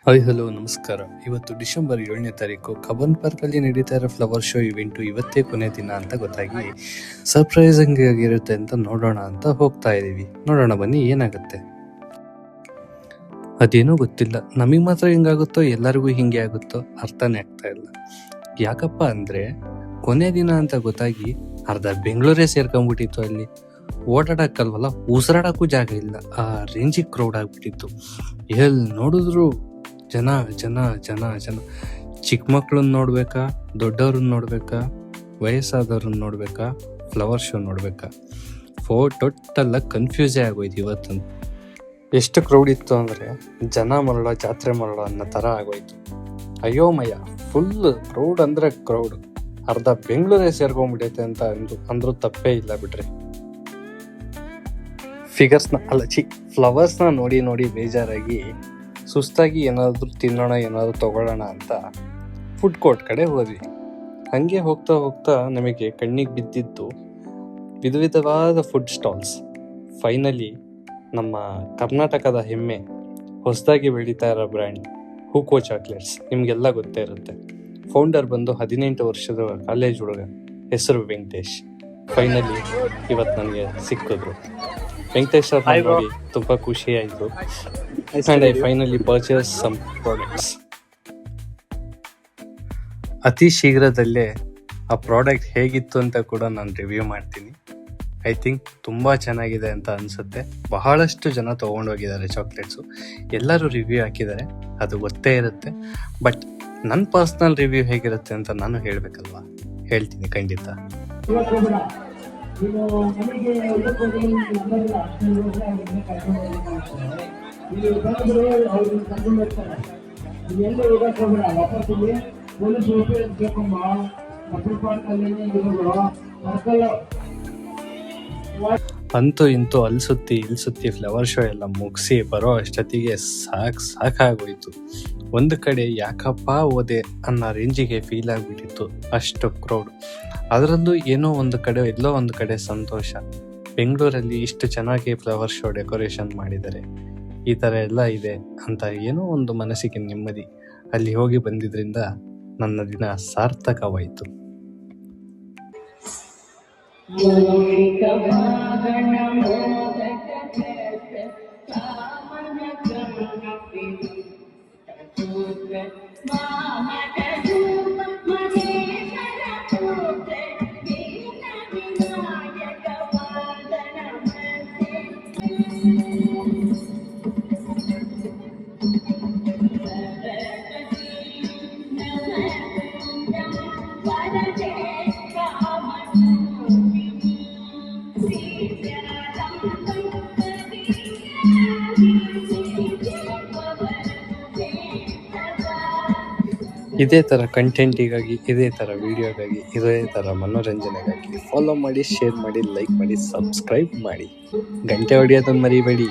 Hi hello ನಮಸ್ಕಾರ. ಇವತ್ತು December 7ನೇ ತಾರೀಕು ಕಬ್ಬನ್ ಪಾರ್ಕಲ್ಲಿ ನಡೀತಾ ಇರೋ ಫ್ಲವರ್ ಶೋ ಇವೆಂಟು ಇವತ್ತೇ ಕೊನೆ ದಿನ ಅಂತ ಗೊತ್ತಾಗಿ ಸರ್ಪ್ರೈಸಿಂಗ್ ಆಗಿರುತ್ತೆ ಅಂತ ನೋಡೋಣ ಅಂತ ಹೋಗ್ತಾ ಇದೀವಿ. ನೋಡೋಣ ಬನ್ನಿ ಏನಾಗುತ್ತೆ. ಅದೇನೋ ಗೊತ್ತಿಲ್ಲ, ನಮಗೆ ಮಾತ್ರ ಹಿಂಗಾಗುತ್ತೋ ಎಲ್ಲರಿಗೂ ಹಿಂಗೆ ಆಗುತ್ತೋ ಅರ್ಥನೇ ಆಗ್ತಾ ಇಲ್ಲ. ಯಾಕಪ್ಪ ಅಂದ್ರೆ ಕೊನೆ ದಿನ ಅಂತ ಗೊತ್ತಾಗಿ ಅರ್ಧ ಬೆಂಗಳೂರೇ ಸೇರ್ಕೊಂಡ್ಬಿಟ್ಟಿತ್ತು. ಅಲ್ಲಿ ಓಡಾಡಕ್ಕಲ್ವಲ್ಲ, ಉಸಿರಾಡಕ್ಕೂ ಜಾಗ ಇಲ್ಲ, ಆ ರೇಂಜಿಗೆ ಕ್ರೌಡ್ ಆಗ್ಬಿಟ್ಟಿತ್ತು. ಎಲ್ಲಿ ನೋಡಿದ್ರು ಜನ ಜನ ಜನ ಜನ. ಚಿಕ್ಕ ಮಕ್ಳನ್ನ ನೋಡ್ಬೇಕಾ, ದೊಡ್ಡವ್ರನ್ನ ನೋಡ್ಬೇಕಾ, ವಯಸ್ಸಾದವ್ರನ್ನ ನೋಡ್ಬೇಕಾ, ಫ್ಲವರ್ ಶೋ ನೋಡ್ಬೇಕಾ, ಟೋಟಲ್ಲ ಕನ್ಫ್ಯೂಸೇ ಆಗೋಯ್ತು ಇವತ್ತಂತ. ಎಷ್ಟು ಕ್ರೌಡ್ ಇತ್ತು ಅಂದರೆ ಜನ ಮರಳ ಜಾತ್ರೆ ಮರಳ ಅನ್ನೋ ಥರ ಆಗೋಯ್ತು. ಅಯ್ಯೋಮಯ್ಯ, ಫುಲ್ ಕ್ರೌಡ್ ಅಂದರೆ ಕ್ರೌಡ್. ಅರ್ಧ ಬೆಂಗಳೂರೇ ಸೇರ್ಕೊಂಡ್ಬಿಟ್ಟೈತೆ ಅಂತ ಅಂದ್ರೂ ತಪ್ಪೇ ಇಲ್ಲ ಬಿಡ್ರಿ. ಫ್ಲವರ್ಸ್ನ ನೋಡಿ ನೋಡಿ ಬೇಜಾರಾಗಿ ಸುಸ್ತಾಗಿ ಏನಾದರೂ ತಿನ್ನೋಣ, ಏನಾದರೂ ತಗೊಳ್ಳೋಣ ಅಂತ ಫುಡ್ ಕೋರ್ಟ್ ಕಡೆ ಹೋದ್ವಿ. ಹಾಗೆ ಹೋಗ್ತಾ ಹೋಗ್ತಾ ನಮಗೆ ಕಣ್ಣಿಗೆ ಬಿದ್ದಿದ್ದು ವಿಧ ವಿಧವಾದ ಫುಡ್ ಸ್ಟಾಲ್ಸ್. ಫೈನಲಿ ನಮ್ಮ ಕರ್ನಾಟಕದ ಹೆಮ್ಮೆ, ಹೊಸದಾಗಿ ಬೆಳೀತಾ ಇರೋ ಬ್ರ್ಯಾಂಡ್ ಹೂಕೋ ಚಾಕ್ಲೇಟ್ಸ್, ನಿಮಗೆಲ್ಲ ಗೊತ್ತೇ ಇರುತ್ತೆ. ಫೌಂಡರ್ ಬಂದು 18 ವರ್ಷದ ಕಾಲೇಜ್ ಹುಡುಗ, ಹೆಸರು ವೆಂಕಟೇಶ್. ಫೈನಲಿ ಇವತ್ತು ನನಗೆ ಸಿಕ್ಕಿದ್ರು. ವೆಂಕಟೇಶ್ ಅವ್ರನ್ನ ನೋಡಿ ತುಂಬ ಖುಷಿ ಆಯಿತು. And I finally purchased some products. ಅತಿ ಶೀಘ್ರದಲ್ಲೇ ಆ ಪ್ರಾಡಕ್ಟ್ ಹೇಗಿತ್ತು ಅಂತ ಕೂಡ ನಾನು ರಿವ್ಯೂ ಮಾಡ್ತೀನಿ. ಐ ಥಿಂಕ್ ತುಂಬ ಚೆನ್ನಾಗಿದೆ ಅಂತ ಅನಿಸುತ್ತೆ. ಬಹಳಷ್ಟು ಜನ ತೊಗೊಂಡೋಗಿದ್ದಾರೆ ಚಾಕ್ಲೇಟ್ಸು, ಎಲ್ಲರೂ ರಿವ್ಯೂ ಹಾಕಿದ್ದಾರೆ, ಅದು ಗೊತ್ತೇ ಇರುತ್ತೆ. ಬಟ್ ನನ್ನ ಪರ್ಸ್ನಲ್ ರಿವ್ಯೂ ಹೇಗಿರುತ್ತೆ ಅಂತ ನಾನು ಹೇಳಬೇಕಲ್ವಾ, ಹೇಳ್ತೀನಿ ಖಂಡಿತ. ಅಂತೂ ಇಂತೂ ಇಲ್ಸುತ್ತಿ ಫ್ಲವರ್ ಶೋ ಎಲ್ಲ ಮುಗಿಸಿ ಬರೋ ಅಷ್ಟೊತ್ತಿಗೆ ಸಾಕಾಗೋಯ್ತು. ಒಂದು ಕಡೆ ಯಾಕಪ್ಪ ಓದೆ ಅನ್ನೋ ರೇಂಜಿಗೆ ಫೀಲ್ ಆಗಿಬಿಟ್ಟಿತ್ತು, ಅಷ್ಟು ಕ್ರೌಡ್. ಅದರಲ್ಲೂ ಎಲ್ಲೋ ಒಂದು ಕಡೆ ಸಂತೋಷ. ಬೆಂಗಳೂರಲ್ಲಿ ಇಷ್ಟು ಚೆನ್ನಾಗಿ ಫ್ಲವರ್ ಶೋ ಡೆಕೋರೇಷನ್ ಮಾಡಿದ್ದಾರೆ, ಈ ಥರ ಎಲ್ಲ ಇದೆ ಅಂತ ಏನೋ ಒಂದು ಮನಸ್ಸಿಗೆ ನೆಮ್ಮದಿ. ಅಲ್ಲಿ ಹೋಗಿ ಬಂದಿದ್ರಿಂದ ನನ್ನ ದಿನ ಸಾರ್ಥಕವಾಯಿತು. ಇದೇ ಥರ ಕಂಟೆಂಟಿಗಾಗಿ, ಇದೇ ಥರ ವಿಡಿಯೋಗಾಗಿ, ಇದೇ ಥರ ಮನೋರಂಜನೆಗಾಗಿ ಫಾಲೋ ಮಾಡಿ, ಶೇರ್ ಮಾಡಿ, ಲೈಕ್ ಮಾಡಿ, ಸಬ್ಸ್ಕ್ರೈಬ್ ಮಾಡಿ, ಗಂಟೆ ಹೊಡೆಯೋದನ್ನು ಮರಿಬೇಡಿ.